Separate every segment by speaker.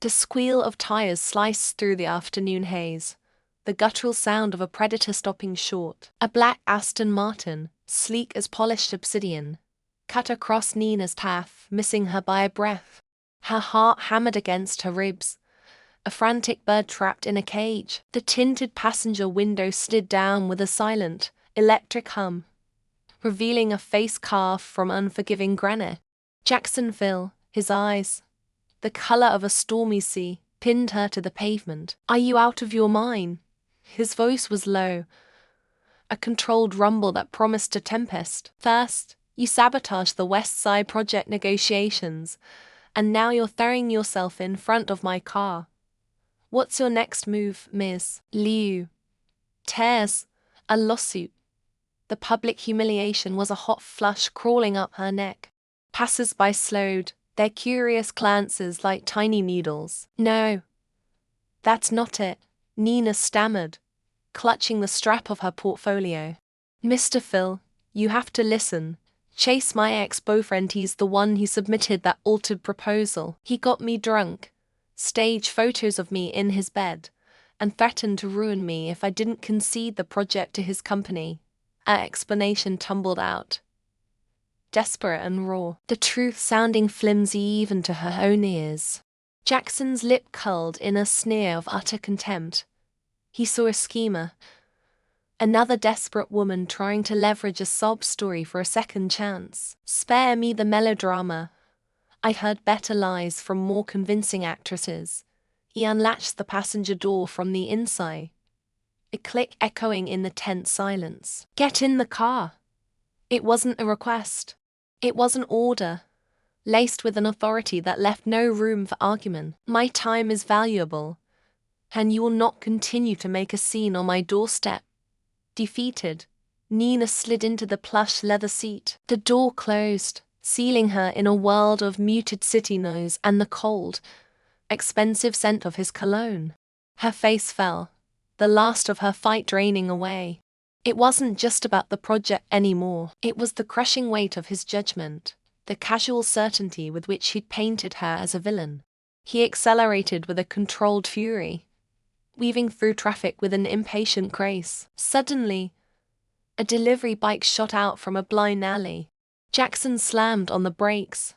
Speaker 1: The squeal of tires sliced through the afternoon haze, the guttural sound of a predator stopping short. A black Aston Martin, sleek as polished obsidian, cut across Nina's path, missing her by a breath. Her heart hammered against her ribs, a frantic bird trapped in a cage. The tinted passenger window slid down with a silent, electric hum, revealing a face carved from unforgiving granite. Jacksonville, his eyes, the color of a stormy sea, pinned her to the pavement. "Are you out of your mind?" His voice was low, a controlled rumble that promised a tempest. "First, you sabotaged the West Side Project negotiations, and now you're throwing yourself in front of my car. What's your next move, Ms. Liu?" Tears, a lawsuit. The public humiliation was a hot flush crawling up her neck. Passers-by slowed, their curious glances like tiny needles. "No, that's not it," Nina stammered, clutching the strap of her portfolio. "Mr. Phil, you have to listen. Chase, my ex-boyfriend, he's the one who submitted that altered proposal. He got me drunk, staged photos of me in his bed, and threatened to ruin me if I didn't concede the project to his company." Her explanation tumbled out, desperate and raw, the truth sounding flimsy even to her own ears. Jackson's lip curled in a sneer of utter contempt. He saw a schemer, another desperate woman trying to leverage a sob story for a second chance. "Spare me the melodrama. I've heard better lies from more convincing actresses." He unlatched the passenger door from the inside, a click echoing in the tense silence. "Get in the car." It wasn't a request. It was an order, laced with an authority that left no room for argument. "My time is valuable, and you will not continue to make a scene on my doorstep." Defeated, Nina slid into the plush leather seat. The door closed, sealing her in a world of muted city noise and the cold, expensive scent of his cologne. Her face fell, the last of her fight draining away. It wasn't just about the project anymore. It was the crushing weight of his judgment, the casual certainty with which he'd painted her as a villain. He accelerated with a controlled fury, weaving through traffic with an impatient grace. Suddenly, a delivery bike shot out from a blind alley. Jackson slammed on the brakes,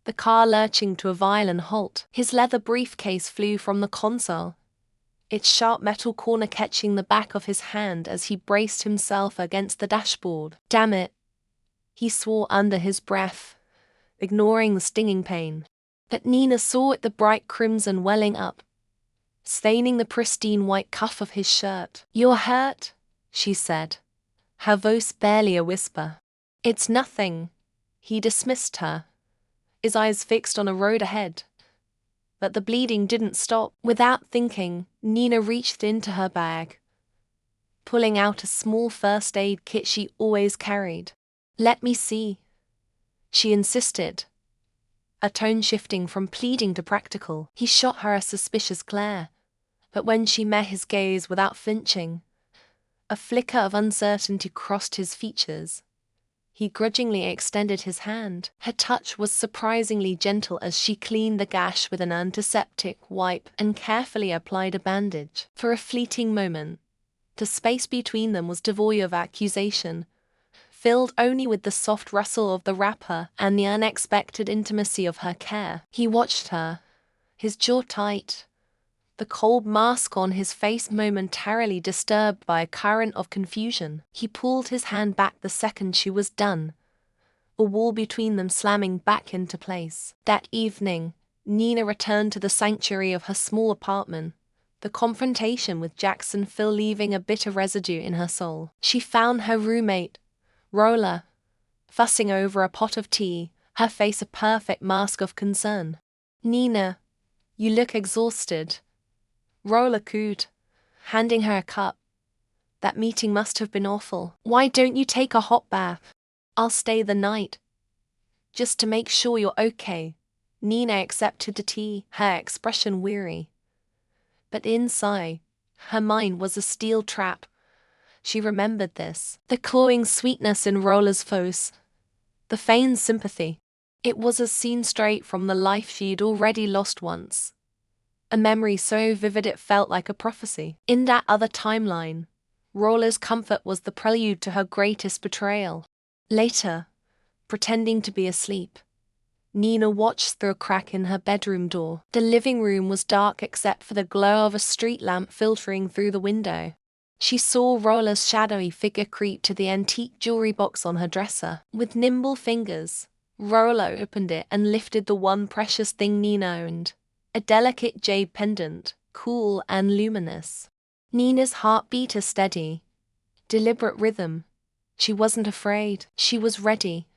Speaker 1: the car lurching to a violent halt. His leather briefcase flew from the console, its sharp metal corner catching the back of his hand as he braced himself against the dashboard. "Damn it," he swore under his breath, ignoring the stinging pain. But Nina saw it, the bright crimson welling up, staining the pristine white cuff of his shirt. "You're hurt?" she said, her voice barely a whisper. "It's nothing." He dismissed her, his eyes fixed on a road ahead. But the bleeding didn't stop. Without thinking, Nina reached into her bag, pulling out a small first aid kit she always carried. "Let me see," she insisted, a tone shifting from pleading to practical. He shot her a suspicious glare, but when she met his gaze without flinching, a flicker of uncertainty crossed his features. He grudgingly extended his hand. Her touch was surprisingly gentle as she cleaned the gash with an antiseptic wipe and carefully applied a bandage. For a fleeting moment, the space between them was devoid of accusation, filled only with the soft rustle of the wrapper and the unexpected intimacy of her care. He watched her, his jaw tight, the cold mask on his face momentarily disturbed by a current of confusion. He pulled his hand back the second she was done, a wall between them slamming back into place. That evening, Nina returned to the sanctuary of her small apartment, the confrontation with Jacksonville leaving a bitter residue in her soul. She found her roommate, Rolla, fussing over a pot of tea, her face a perfect mask of concern. "Nina, you look exhausted," Rolla cooed, handing her a cup. "That meeting must have been awful. Why don't you take a hot bath? I'll stay the night, just to make sure you're okay." Nina accepted the tea, her expression weary. But inside, her mind was a steel trap. She remembered this. The clawing sweetness in Rolla's voice, the feigned sympathy. It was a scene straight from the life she'd already lost once. a memory so vivid it felt like a prophecy. In that other timeline, Roller's comfort was the prelude to her greatest betrayal. Later, pretending to be asleep, Nina watched through a crack in her bedroom door. The living room was dark except for the glow of a street lamp filtering through the window. She saw Roller's shadowy figure creep to the antique jewelry box on her dresser. With nimble fingers, Roller opened it and lifted the one precious thing Nina owned, a delicate jade pendant, cool and luminous. Nina's heart beat a steady, deliberate rhythm. She wasn't afraid, she was ready.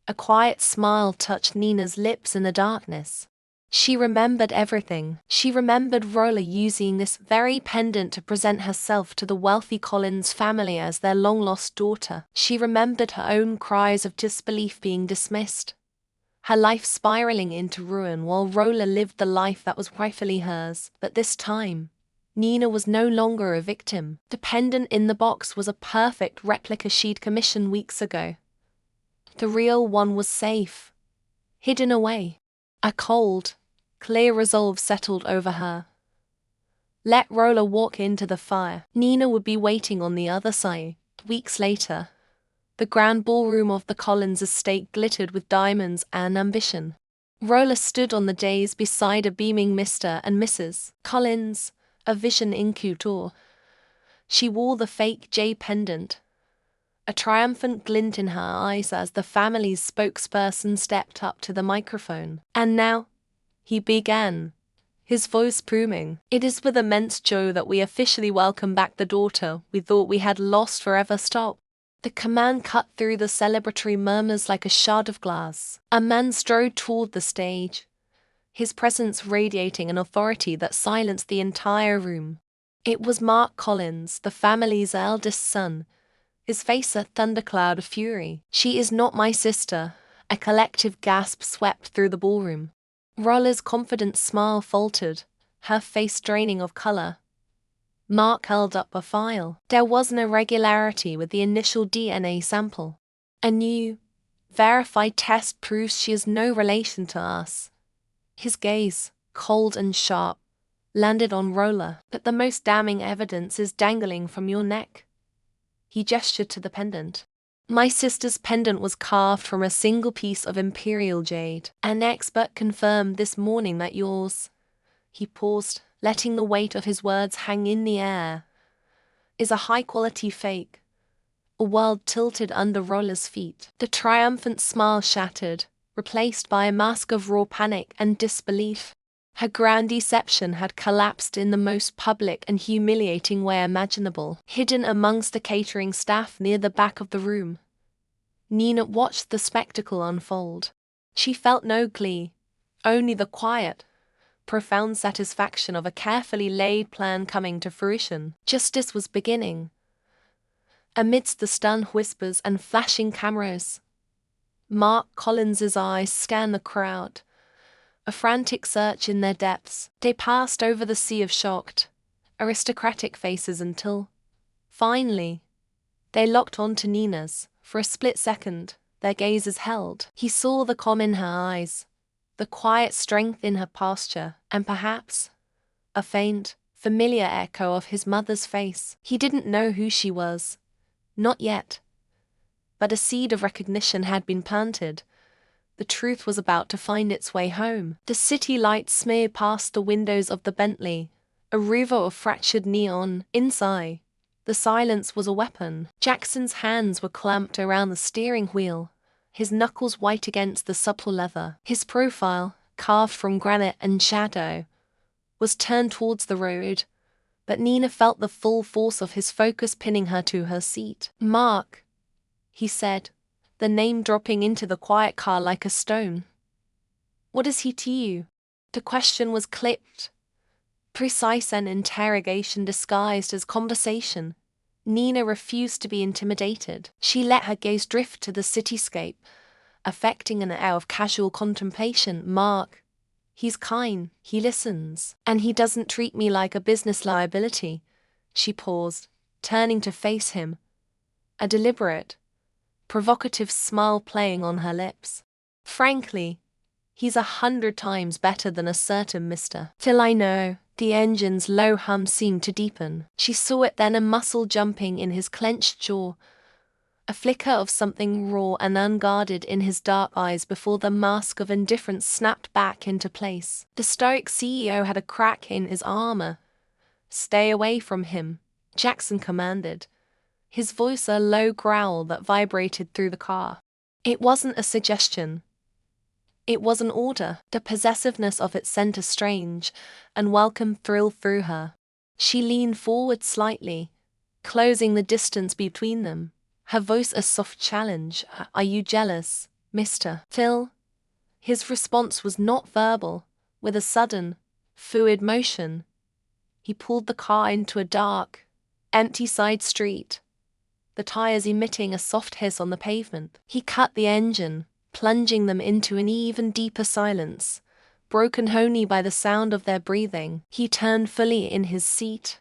Speaker 1: A quiet smile touched Nina's lips in the darkness. She remembered everything. She remembered Roller using this very pendant to present herself to the wealthy Collins family as their long-lost daughter. She remembered her own cries of disbelief being dismissed, her life spiraling into ruin while Roller lived the life that was rightfully hers. But this time, Nina was no longer a victim. The pendant in the box was a perfect replica she'd commissioned weeks ago. The real one was safe, hidden away. A cold, clear resolve settled over her. Let Roller walk into the fire. Nina would be waiting on the other side. Weeks later, the grand ballroom of the Collins estate glittered with diamonds and ambition. Roller stood on the dais beside a beaming Mr. and Mrs. Collins, a vision incutor. She wore the fake jade pendant, a triumphant glint in her eyes as the family's spokesperson stepped up to the microphone. And now, he began, his voice booming. It is with immense joy that we officially welcome back the daughter we thought we had lost forever. Stop. The command cut through the celebratory murmurs like a shard of glass. A man strode toward the stage, his presence radiating an authority that silenced the entire room. It was Mark Collins, the family's eldest son, his face a thundercloud of fury. She is not my sister. A collective gasp swept through the ballroom. Roller's confident smile faltered, her face draining of color. Mark held up a file. There was an irregularity with the initial DNA sample. A new, verified test proves she is no relation to us. His gaze, cold and sharp, landed on Roller. But the most damning evidence is dangling from your neck. He gestured to the pendant. My sister's pendant was carved from a single piece of imperial jade. An expert confirmed this morning that yours, he paused, letting the weight of his words hang in the air, is a high-quality fake. A world tilted under Roller's feet. The triumphant smile shattered, replaced by a mask of raw panic and disbelief. Her grand deception had collapsed in the most public and humiliating way imaginable. Hidden amongst the catering staff near the back of the room, Nina watched the spectacle unfold. She felt no glee, only the quiet, profound satisfaction of a carefully laid plan coming to fruition. Justice was beginning. Amidst the stunned whispers and flashing cameras, Mark Collins's eyes scanned the crowd, a frantic search in their depths. They passed over the sea of shocked, aristocratic faces until, finally, they locked onto Nina's. For a split second, their gazes held. He saw the calm in her eyes, the quiet strength in her posture, and perhaps a faint, familiar echo of his mother's face. He didn't know who she was, not yet. But a seed of recognition had been planted. The truth was about to find its way home. The city lights smeared past the windows of the Bentley, a river of fractured neon. Inside, the silence was a weapon. Jackson's hands were clamped around the steering wheel, his knuckles white against the supple leather. His profile, carved from granite and shadow, was turned towards the road, but Nina felt the full force of his focus pinning her to her seat. Mark, he said, the name dropping into the quiet car like a stone. What is he to you? The question was clipped, precise, an interrogation disguised as conversation. Nina refused to be intimidated. She let her gaze drift to the cityscape, affecting an air of casual contemplation. Mark, he's kind, he listens, and he doesn't treat me like a business liability. She paused, turning to face him, a deliberate, provocative smile playing on her lips. Frankly, He's 100 times better than a certain Mr. Phil I know. The engine's low hum seemed to deepen. She saw it then, a muscle jumping in his clenched jaw, a flicker of something raw and unguarded in his dark eyes before the mask of indifference snapped back into place. The stoic CEO had a crack in his armor. "Stay away from him," Jackson commanded, his voice a low growl that vibrated through the car. It wasn't a suggestion. It was an order. The possessiveness of it sent a strange, unwelcome thrill through her. She leaned forward slightly, closing the distance between them, her voice a soft challenge. "Are you jealous, Mr. Phil?" His response was not verbal. With a sudden, fluid motion, he pulled the car into a dark, empty side street, the tires emitting a soft hiss on the pavement. He cut the engine, plunging them into an even deeper silence, broken only by the sound of their breathing. He turned fully in his seat,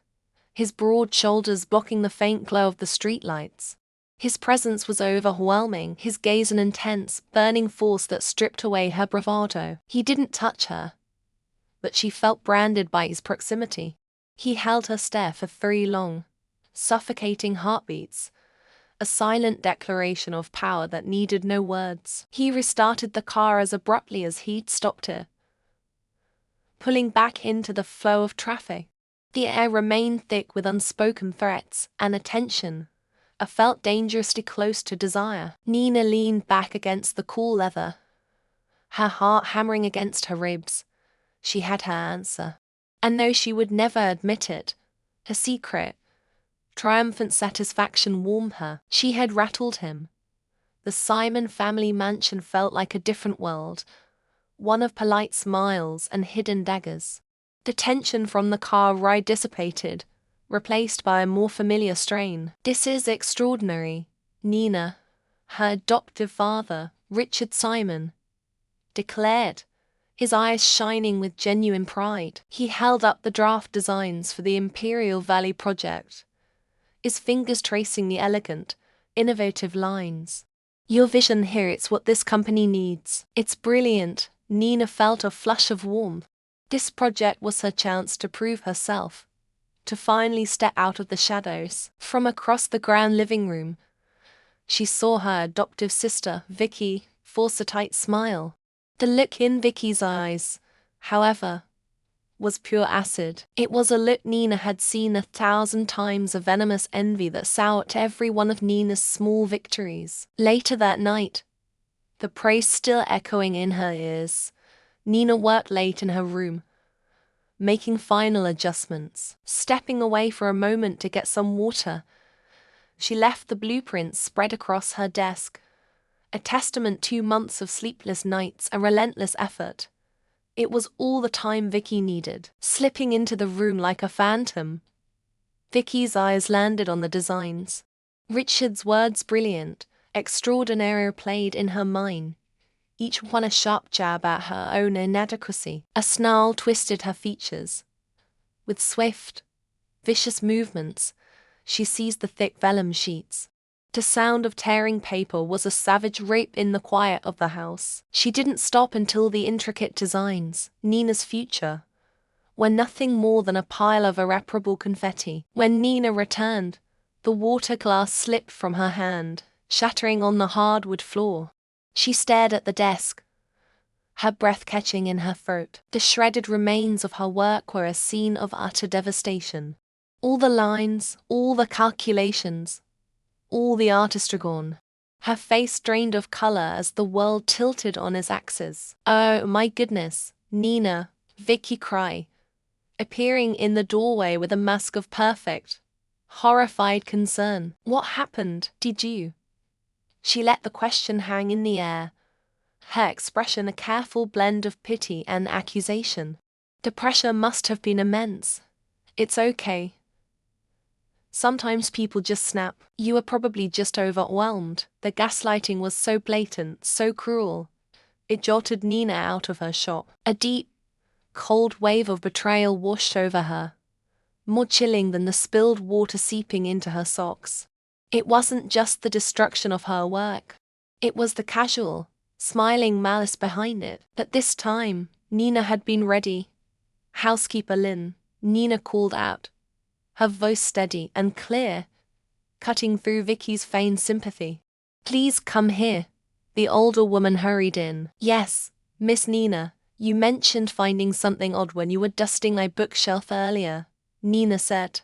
Speaker 1: his broad shoulders blocking the faint glow of the streetlights. His presence was overwhelming, his gaze an intense, burning force that stripped away her bravado. He didn't touch her, but she felt branded by his proximity. He held her stare for 3 long, suffocating heartbeats, a silent declaration of power that needed no words. He restarted the car as abruptly as he'd stopped it, pulling back into the flow of traffic. The air remained thick with unspoken threats and a tension I felt dangerously close to desire. Nina leaned back against the cool leather, her heart hammering against her ribs. She had her answer. And though she would never admit it, her secret, triumphant satisfaction warmed her. She had rattled him. The Simon family mansion felt like a different world, one of polite smiles and hidden daggers. The tension from the car ride dissipated, replaced by a more familiar strain. "This is extraordinary," Nina, her adoptive father, Richard Simon, declared, his eyes shining with genuine pride. He held up the draft designs for the Imperial Valley project, his fingers tracing the elegant, innovative lines. "Your vision here, it's what this company needs." "It's brilliant." Nina felt a flush of warmth. This project was her chance to prove herself, to finally step out of the shadows. From across the grand living room, she saw her adoptive sister, Vicky, force a tight smile. The look in Vicky's eyes, however, was pure acid. It was a look Nina had seen 1,000 times, a venomous envy that soured every one of Nina's small victories. Later that night, the praise still echoing in her ears, Nina worked late in her room, making final adjustments. Stepping away for a moment to get some water, she left the blueprints spread across her desk, a testament to months of sleepless nights and relentless effort. It was all the time Vicky needed. Slipping into the room like a phantom, Vicky's eyes landed on the designs. Richard's words, brilliant, extraordinary, played in her mind, each one a sharp jab at her own inadequacy. A snarl twisted her features. With swift, vicious movements, she seized the thick vellum sheets. The sound of tearing paper was a savage rape in the quiet of the house. She didn't stop until the intricate designs, Nina's future, were nothing more than a pile of irreparable confetti. When Nina returned, the water glass slipped from her hand, shattering on the hardwood floor. She stared at the desk, her breath catching in her throat. The shredded remains of her work were a scene of utter devastation. All the lines, all the calculations, all the artistry gone. Her face drained of color as the world tilted on its axis. "Oh my goodness, Nina," Vicky cried, appearing in the doorway with a mask of perfect, horrified concern. "What happened? Did you?" She let the question hang in the air, her expression a careful blend of pity and accusation. "The pressure must have been immense. It's okay. Sometimes people just snap. You were probably just overwhelmed." The gaslighting was so blatant, so cruel. It jolted Nina out of her shock. A deep, cold wave of betrayal washed over her, more chilling than the spilled water seeping into her socks. It wasn't just the destruction of her work. It was the casual, smiling malice behind it. But this time, Nina had been ready. "Housekeeper Lynn," Nina called out, her voice steady and clear, cutting through Vicky's feigned sympathy. "Please come here." The older woman hurried in. "Yes, Miss Nina, you mentioned finding something odd when you were dusting my bookshelf earlier," Nina said.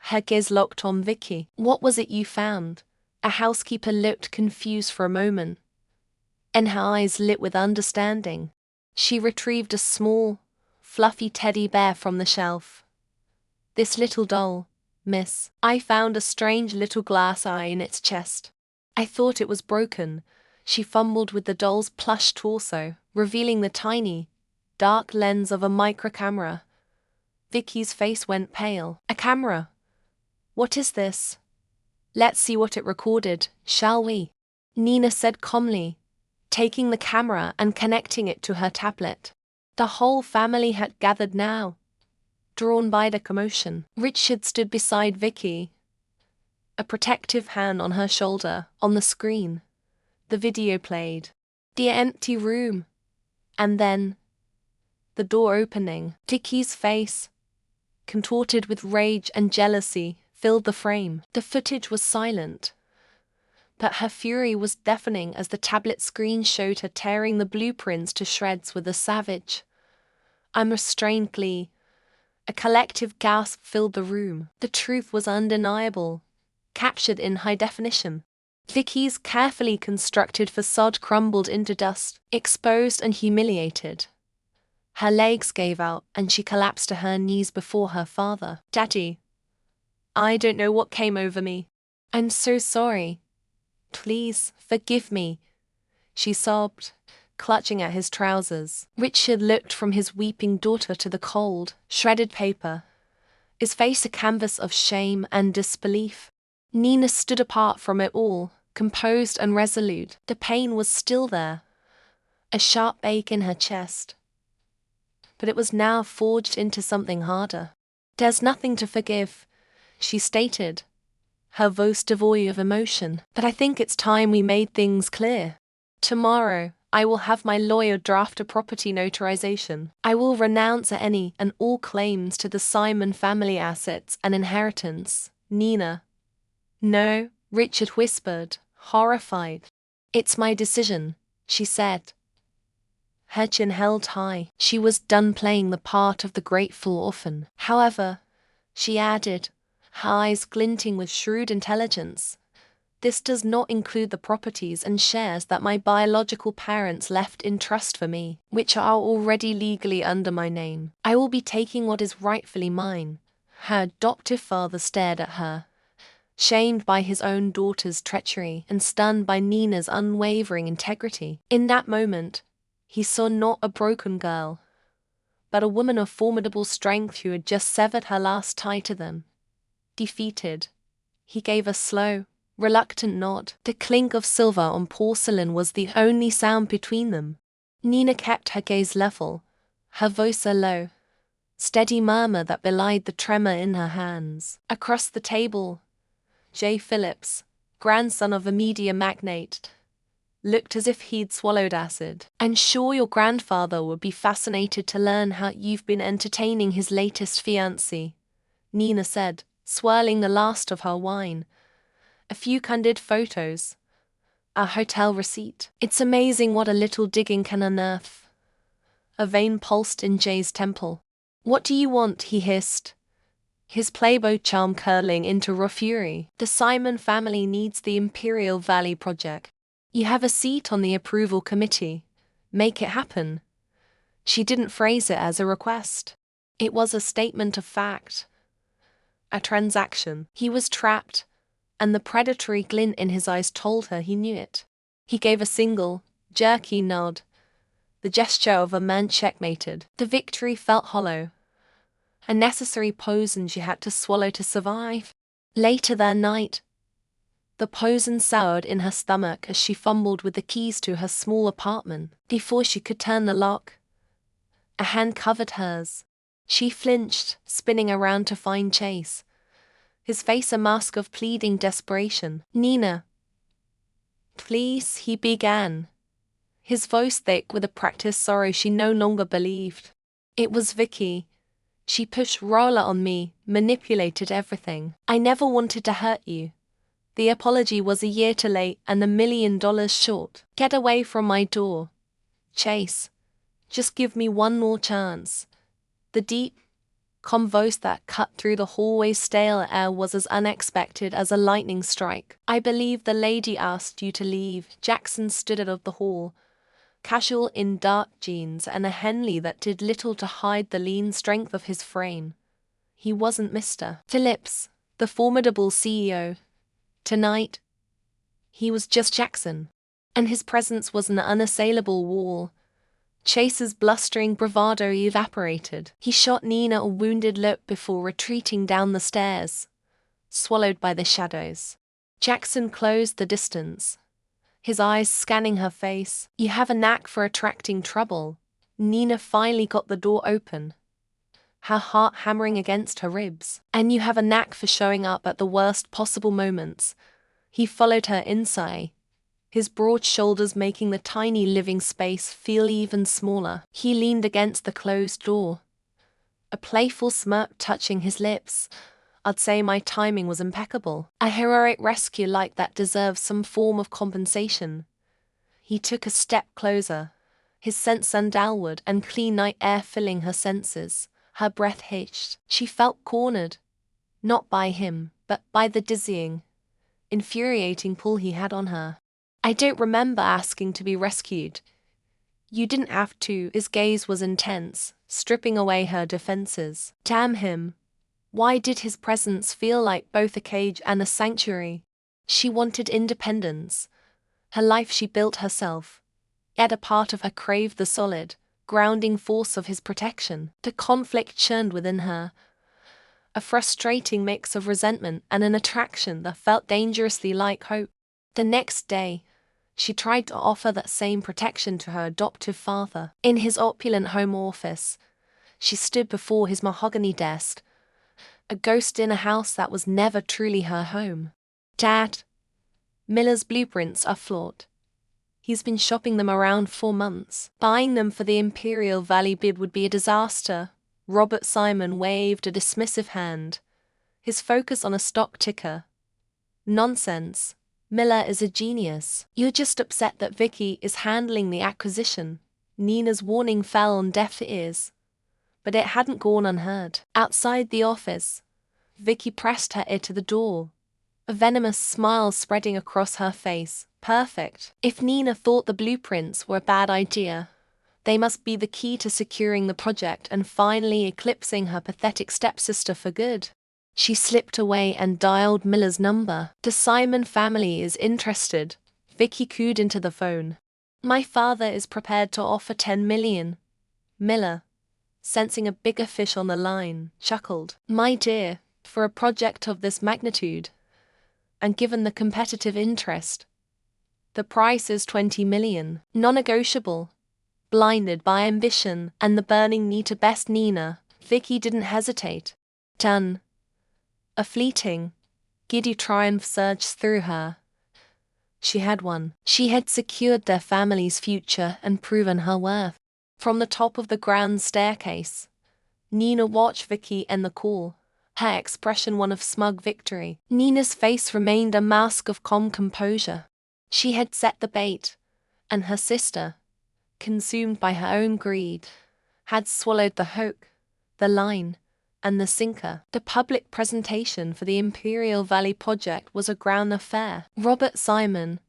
Speaker 1: Her gaze locked on Vicky. "What was it you found?" A housekeeper looked confused for a moment, and her eyes lit with understanding. She retrieved a small, fluffy teddy bear from the shelf. "This little doll, miss. I found a strange little glass eye in its chest. I thought it was broken." She fumbled with the doll's plush torso, revealing the tiny, dark lens of a microcamera. Vicky's face went pale. "A camera? What is this? Let's see what it recorded, shall we?" Nina said calmly, taking the camera and connecting it to her tablet. The whole family had gathered now, drawn by the commotion. Richard stood beside Vicky, a protective hand on her shoulder. On the screen, the video played. The empty room. And then, the door opening. Vicky's face, contorted with rage and jealousy, filled the frame. The footage was silent, but her fury was deafening as the tablet screen showed her tearing the blueprints to shreds with a savage, unrestrained glee. A collective gasp filled the room. The truth was undeniable, captured in high definition. Vicky's carefully constructed facade crumbled into dust, exposed and humiliated. Her legs gave out and she collapsed to her knees before her father. "Daddy, I don't know what came over me. I'm so sorry. Please, forgive me," she sobbed, clutching at his trousers. Richard looked from his weeping daughter to the cold, shredded paper, his face a canvas of shame and disbelief. Nina stood apart from it all, composed and resolute. The pain was still there, a sharp ache in her chest, but it was now forged into something harder. "There's nothing to forgive," she stated, her voice devoid of emotion. "But I think it's time we made things clear. Tomorrow, I will have my lawyer draft a property notarization. I will renounce any and all claims to the Simon family assets and inheritance." "Nina." "No," Richard whispered, horrified. "It's my decision," she said, her chin held high. She was done playing the part of the grateful orphan. "However," she added, her eyes glinting with shrewd intelligence, "this does not include the properties and shares that my biological parents left in trust for me, which are already legally under my name. I will be taking what is rightfully mine." Her adoptive father stared at her, shamed by his own daughter's treachery and stunned by Nina's unwavering integrity. In that moment, he saw not a broken girl, but a woman of formidable strength who had just severed her last tie to them. Defeated, he gave a slow, reluctant nod. The clink of silver on porcelain was the only sound between them. Nina kept her gaze level, her voice a low, steady murmur that belied the tremor in her hands. Across the table, J. Phillips, grandson of a media magnate, looked as if he'd swallowed acid. "I'm sure your grandfather would be fascinated to learn how you've been entertaining his latest fiancée," Nina said, swirling the last of her wine. "A few candid photos, a hotel receipt. It's amazing what a little digging can unearth." A vein pulsed in Jay's temple. "What do you want?" he hissed, his Playboy charm curling into raw fury. "The Simon family needs the Imperial Valley project. You have a seat on the approval committee. Make it happen." She didn't phrase it as a request. It was a statement of fact. A transaction. He was trapped, and the predatory glint in his eyes told her he knew it. He gave a single, jerky nod, the gesture of a man checkmated. The victory felt hollow, a necessary poison she had to swallow to survive. Later that night, the poison soured in her stomach as she fumbled with the keys to her small apartment. Before she could turn the lock, a hand covered hers. She flinched, spinning around to find Chase, his face a mask of pleading desperation. "Nina, please," he began, his voice thick with a practiced sorrow she no longer believed. It was Vicky. She pushed roller on me, manipulated everything. I never wanted to hurt you. The apology was a year too late and $1 million short. Get away from my door. Chase. Just give me one more chance. The deep, calm voice that cut through the hallway's stale air was as unexpected as a lightning strike. I believe the lady asked you to leave. Jackson stood out of the hall, casual in dark jeans and a Henley that did little to hide the lean strength of his frame. He wasn't Mr. Phillips, the formidable CEO. Tonight, he was just Jackson, and his presence was an unassailable wall. Chase's blustering bravado evaporated. He shot Nina a wounded look before retreating down the stairs, swallowed by the shadows. Jackson closed the distance, his eyes scanning her face. You have a knack for attracting trouble. Nina finally got the door open, her heart hammering against her ribs. And you have a knack for showing up at the worst possible moments. He followed her inside, his broad shoulders making the tiny living space feel even smaller. He leaned against the closed door, a playful smirk touching his lips. I'd say my timing was impeccable. A heroic rescue like that deserves some form of compensation. He took a step closer, his scent sandalwood and clean night air filling her senses. Her breath hitched. She felt cornered, not by him, but by the dizzying, infuriating pull he had on her. I don't remember asking to be rescued. You didn't have to. His gaze was intense, stripping away her defenses. Damn him. Why did his presence feel like both a cage and a sanctuary? She wanted independence. Her life she built herself. Yet a part of her craved the solid, grounding force of his protection. The conflict churned within her, a frustrating mix of resentment and an attraction that felt dangerously like hope. The next day, she tried to offer that same protection to her adoptive father. In his opulent home office, she stood before his mahogany desk, a ghost in a house that was never truly her home. Dad, Miller's blueprints are flawed. He's been shopping them around 4 months. Buying them for the Imperial Valley bid would be a disaster. Robert Simon waved a dismissive hand, his focus on a stock ticker. Nonsense. Miller is a genius. You're just upset that Vicky is handling the acquisition. Nina's warning fell on deaf ears, but it hadn't gone unheard. Outside the office, Vicky pressed her ear to the door, a venomous smile spreading across her face. Perfect. If Nina thought the blueprints were a bad idea, they must be the key to securing the project and finally eclipsing her pathetic stepsister for good. She slipped away and dialed Miller's number. The Simon family is interested. Vicky cooed into the phone. My father is prepared to offer $10 million. Miller, sensing a bigger fish on the line, chuckled. My dear, for a project of this magnitude, and given the competitive interest, the price is $20 million. Non-negotiable. Blinded by ambition and the burning need to best Nina, Vicky didn't hesitate. Done. A fleeting, giddy triumph surged through her. She had won. She had secured their family's future and proven her worth. From the top of the grand staircase, Nina watched Vicky end the call, her expression one of smug victory. Nina's face remained a mask of calm composure. She had set the bait, and her sister, consumed by her own greed, had swallowed the hook, the line, and the sinker. The public presentation for the Imperial Valley project was a grand affair. Robert Simon,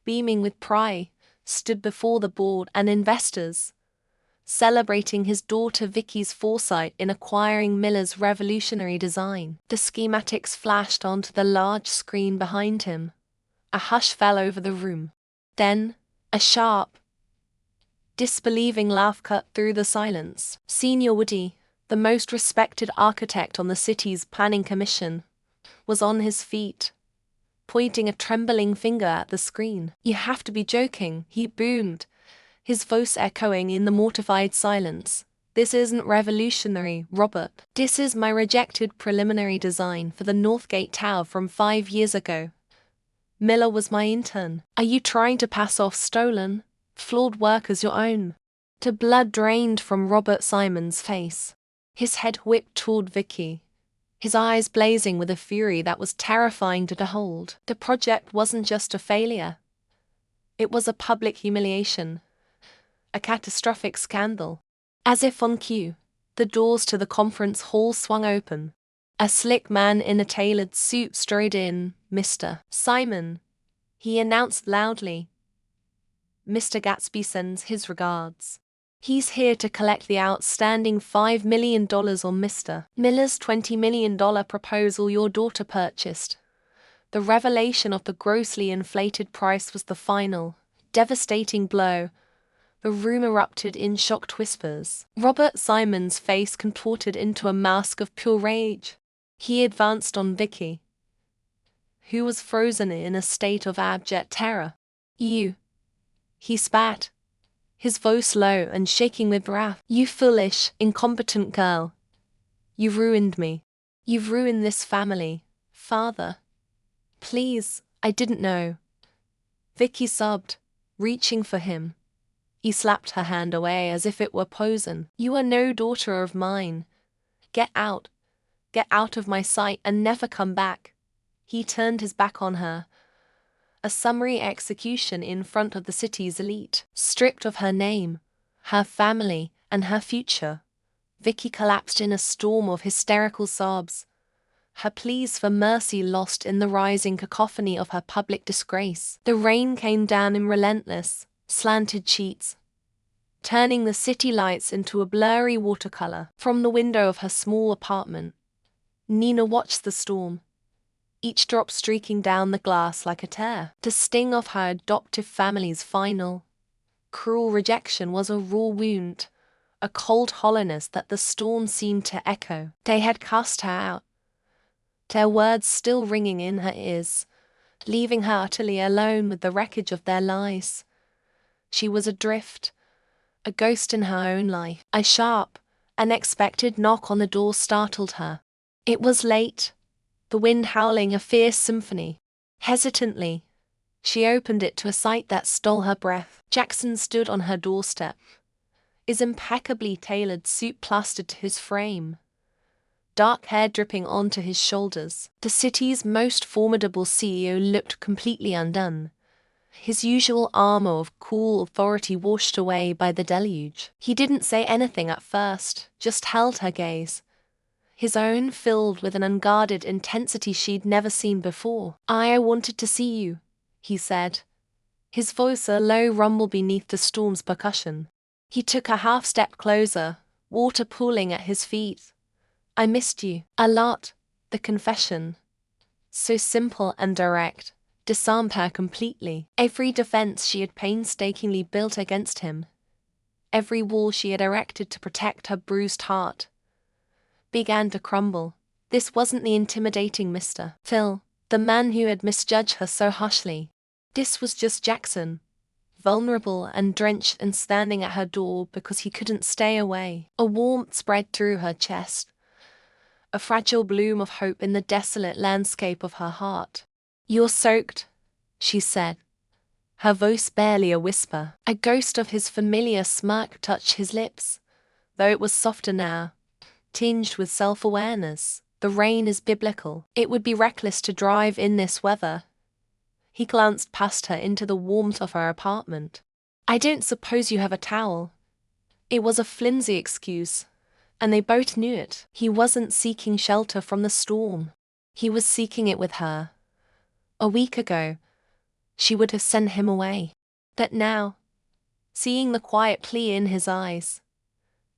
Speaker 1: beaming with pride, stood before the board and investors, celebrating his daughter Vicky's foresight in acquiring Miller's revolutionary design. The schematics flashed onto the large screen behind him. A hush fell over the room. Then, a sharp, disbelieving laugh cut through the silence. Senior Woody, the most respected architect on the city's planning commission, was on his feet, pointing a trembling finger at the screen. You have to be joking, he boomed, his voice echoing in the mortified silence. This isn't revolutionary, Robert. This is my rejected preliminary design for the Northgate Tower from 5 years ago. Miller was my intern. Are you trying to pass off stolen? flawed work as your own. The blood drained from Robert Simon's face. His head whipped toward Vicky, his eyes blazing with a fury that was terrifying to behold. The project wasn't just a failure. It was a public humiliation, a catastrophic scandal. As if on cue, the doors to the conference hall swung open. A slick man in a tailored suit strode in. "Mr. Simon," he announced loudly. "Mr. Gatsby sends his regards. He's here to collect the outstanding $5 million on Mr. Miller's $20 million proposal your daughter purchased." The revelation of the grossly inflated price was the final, devastating blow. The room erupted in shocked whispers. Robert Simon's face contorted into a mask of pure rage. He advanced on Vicky, who was frozen in a state of abject terror. "You," he spat, his voice low and shaking with wrath. "You foolish, incompetent girl. You've ruined me. You've ruined this family, father. Please, I didn't know." Vicky sobbed, reaching for him. He slapped her hand away as if it were poison. "You are no daughter of mine. Get out. Get out of my sight and never come back." He turned his back on her. A summary execution in front of the city's elite. Stripped of her name, her family, and her future, Vicky collapsed in a storm of hysterical sobs, her pleas for mercy lost in the rising cacophony of her public disgrace. The rain came down in relentless, slanted sheets, turning the city lights into a blurry watercolor. From the window of her small apartment, Nina watched the storm, each drop streaking down the glass like a tear. The sting of her adoptive family's final, cruel rejection was a raw wound, a cold hollowness that the storm seemed to echo. They had cast her out, their words still ringing in her ears, leaving her utterly alone with the wreckage of their lies. She was adrift, a ghost in her own life. A sharp, unexpected knock on the door startled her. It was late, the wind howling a fierce symphony. Hesitantly, she opened it to a sight that stole her breath. Jackson stood on her doorstep, his impeccably tailored suit plastered to his frame, dark hair dripping onto his shoulders. The city's most formidable CEO looked completely undone, his usual armor of cool authority washed away by the deluge. He didn't say anything at first, just held her gaze, his own filled with an unguarded intensity she'd never seen before. "I wanted to see you," he said, his voice a low rumble beneath the storm's percussion. He took a half-step closer, water pooling at his feet. "I missed you a lot." The confession, so simple and direct, disarmed her completely. Every defense she had painstakingly built against him, every wall she had erected to protect her bruised heart, began to crumble. This wasn't the intimidating Mr. Phil, the man who had misjudged her so harshly. This was just Jackson, vulnerable and drenched and standing at her door because he couldn't stay away. A warmth spread through her chest, a fragile bloom of hope in the desolate landscape of her heart. "You're soaked," she said, her voice barely a whisper. A ghost of his familiar smirk touched his lips, though it was softer now, tinged with self-awareness. "The rain is biblical. It would be reckless to drive in this weather." He glanced past her into the warmth of her apartment. "I don't suppose you have a towel." It was a flimsy excuse, and they both knew it. He wasn't seeking shelter from the storm. He was seeking it with her. A week ago, she would have sent him away. But now, seeing the quiet plea in his eyes,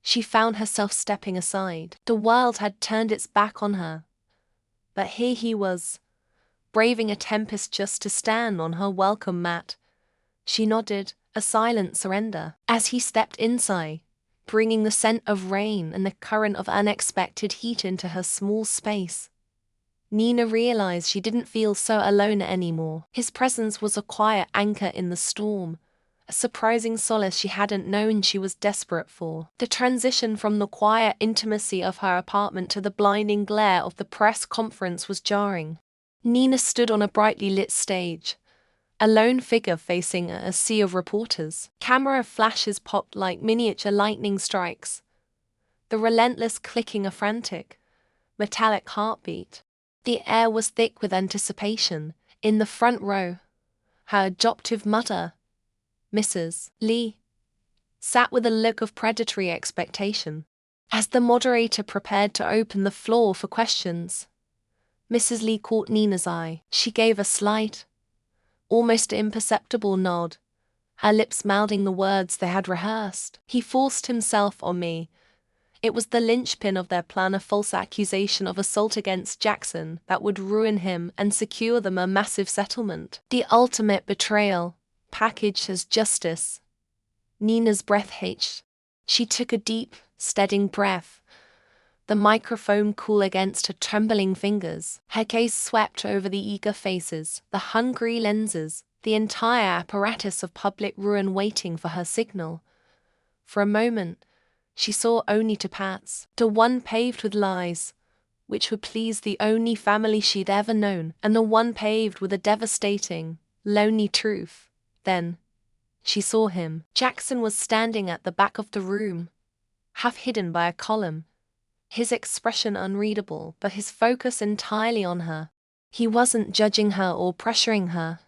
Speaker 1: she found herself stepping aside. The world had turned its back on her, but here he was, braving a tempest just to stand on her welcome mat. She nodded, a silent surrender. As he stepped inside, bringing the scent of rain and the current of unexpected heat into her small space, Nina realized she didn't feel so alone anymore. His presence was a quiet anchor in the storm, a surprising solace she hadn't known she was desperate for. The transition from the quiet intimacy of her apartment to the blinding glare of the press conference was jarring. Nina stood on a brightly lit stage, a lone figure facing a sea of reporters. Camera flashes popped like miniature lightning strikes, the relentless clicking a frantic, metallic heartbeat. The air was thick with anticipation. In the front row, her adoptive mother, Mrs. Lee, sat with a look of predatory expectation. As the moderator prepared to open the floor for questions, Mrs. Lee caught Nina's eye. She gave a slight, almost imperceptible nod, her lips mouthing the words they had rehearsed. "He forced himself on me." It was the linchpin of their plan, a false accusation of assault against Jackson that would ruin him and secure them a massive settlement. The ultimate betrayal, packaged as justice. Nina's breath hitched. She took a deep, steadying breath, the microphone cool against her trembling fingers. Her gaze swept over the eager faces, the hungry lenses, the entire apparatus of public ruin waiting for her signal. For a moment, she saw only two paths, the one paved with lies, which would please the only family she'd ever known, and the one paved with a devastating, lonely truth. Then, she saw him. Jackson was standing at the back of the room, half hidden by a column, his expression unreadable, but his focus entirely on her. He wasn't judging her or pressuring her.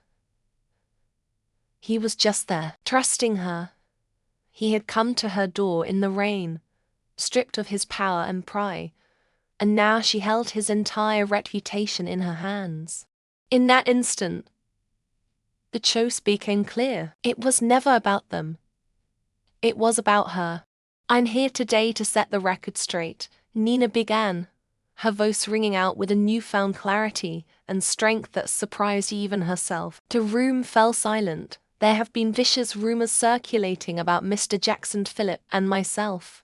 Speaker 1: He was just there, trusting her. He had come to her door in the rain, stripped of his power and pride, and now she held his entire reputation in her hands. In that instant, the choice became clear. It was never about them. It was about her. "I'm here today to set the record straight," Nina began, her voice ringing out with a newfound clarity and strength that surprised even herself. The room fell silent. "There have been vicious rumors circulating about Mr. Jackson Phillip and myself."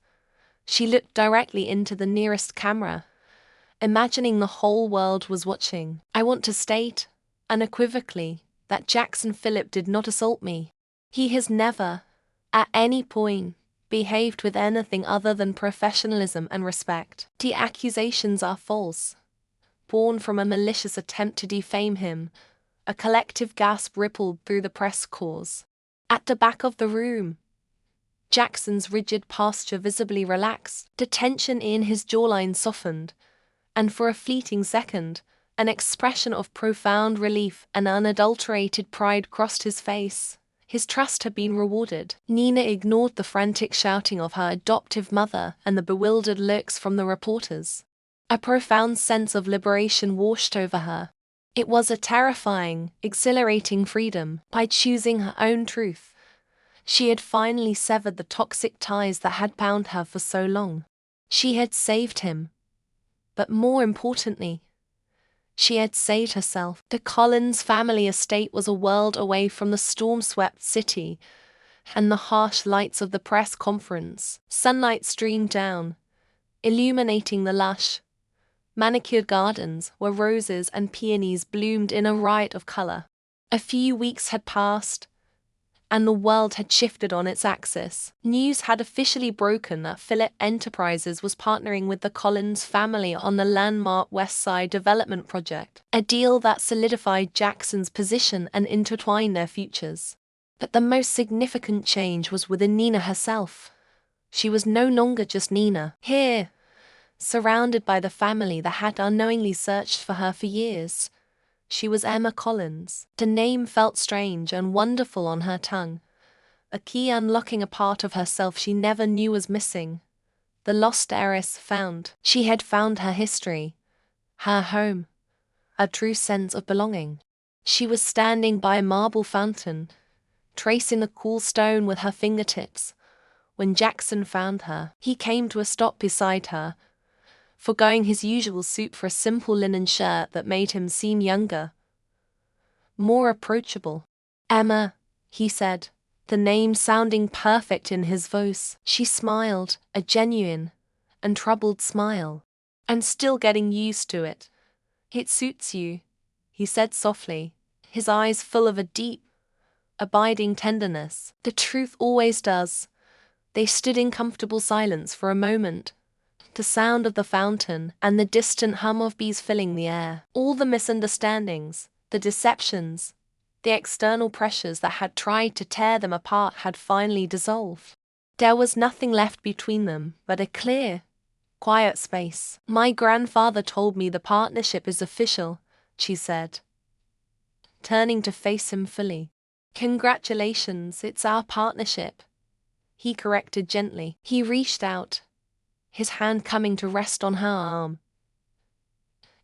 Speaker 1: She looked directly into the nearest camera, imagining the whole world was watching. "I want to state, unequivocally, that Jackson Phillip did not assault me. He has never, at any point, behaved with anything other than professionalism and respect. The accusations are false, born from a malicious attempt to defame him." A collective gasp rippled through the press corps. At the back of the room, Jackson's rigid posture visibly relaxed, the tension in his jawline softened, and for a fleeting second, an expression of profound relief and unadulterated pride crossed his face. His trust had been rewarded. Nina ignored the frantic shouting of her adoptive mother and the bewildered looks from the reporters. A profound sense of liberation washed over her. It was a terrifying, exhilarating freedom. By choosing her own truth, she had finally severed the toxic ties that had bound her for so long. She had saved him. But more importantly, she had saved herself. The Collins family estate was a world away from the storm-swept city and the harsh lights of the press conference. Sunlight streamed down, illuminating the lush, manicured gardens where roses and peonies bloomed in a riot of color. A few weeks had passed, and the world had shifted on its axis. News had officially broken that Phillip Enterprises was partnering with the Collins family on the landmark West Side development project, a deal that solidified Jackson's position and intertwined their futures. But the most significant change was within Nina herself. She was no longer just Nina. Here, surrounded by the family that had unknowingly searched for her for years, she was Emma Collins. The name felt strange and wonderful on her tongue, a key unlocking a part of herself she never knew was missing. The lost heiress found. She had found her history, her home, a true sense of belonging. She was standing by a marble fountain, tracing the cool stone with her fingertips, when Jackson found her. He came to a stop beside her, forgoing his usual suit for a simple linen shirt that made him seem younger, more approachable. "Emma," he said, the name sounding perfect in his voice. She smiled, a genuine and troubled smile. "I'm still getting used to it." "It suits you," he said softly, his eyes full of a deep, abiding tenderness. "The truth always does." They stood in comfortable silence for a moment, the sound of the fountain and the distant hum of bees filling the air. All the misunderstandings, the deceptions, The external pressures that had tried to tear them apart had finally dissolved. There was nothing left between them but a clear, quiet space. "My grandfather told me the partnership is official," she said, turning to face him fully. "Congratulations, it's our partnership," he corrected gently. He reached out, his hand coming to rest on her arm.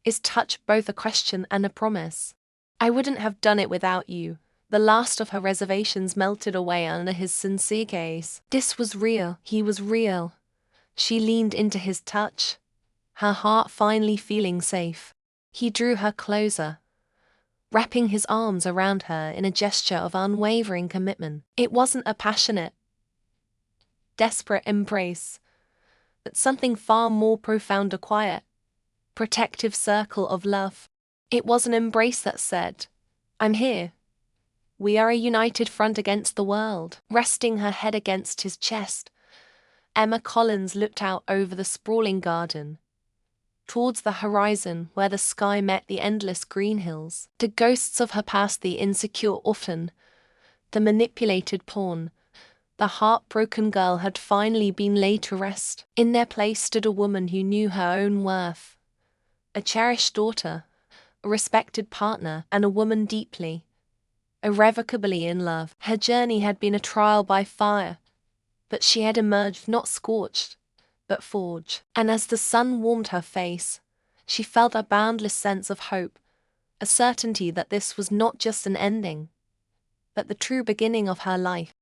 Speaker 1: His touch both a question and a promise. "I wouldn't have done it without you." The last of her reservations melted away under his sincere gaze. This was real. He was real. She leaned into his touch, her heart finally feeling safe. He drew her closer, wrapping his arms around her in a gesture of unwavering commitment. It wasn't a passionate, desperate embrace, but something far more profound, a quiet, protective circle of love. It was an embrace that said, "I'm here. We are a united front against the world." Resting her head against his chest, Emma Collins looked out over the sprawling garden, towards the horizon where the sky met the endless green hills. The ghosts of her past, the insecure orphan, the manipulated pawn, the heartbroken girl, had finally been laid to rest. In their place stood a woman who knew her own worth, a cherished daughter, a respected partner, and a woman deeply, irrevocably in love. Her journey had been a trial by fire, but she had emerged not scorched, but forged. And as the sun warmed her face, she felt a boundless sense of hope, a certainty that this was not just an ending, but the true beginning of her life.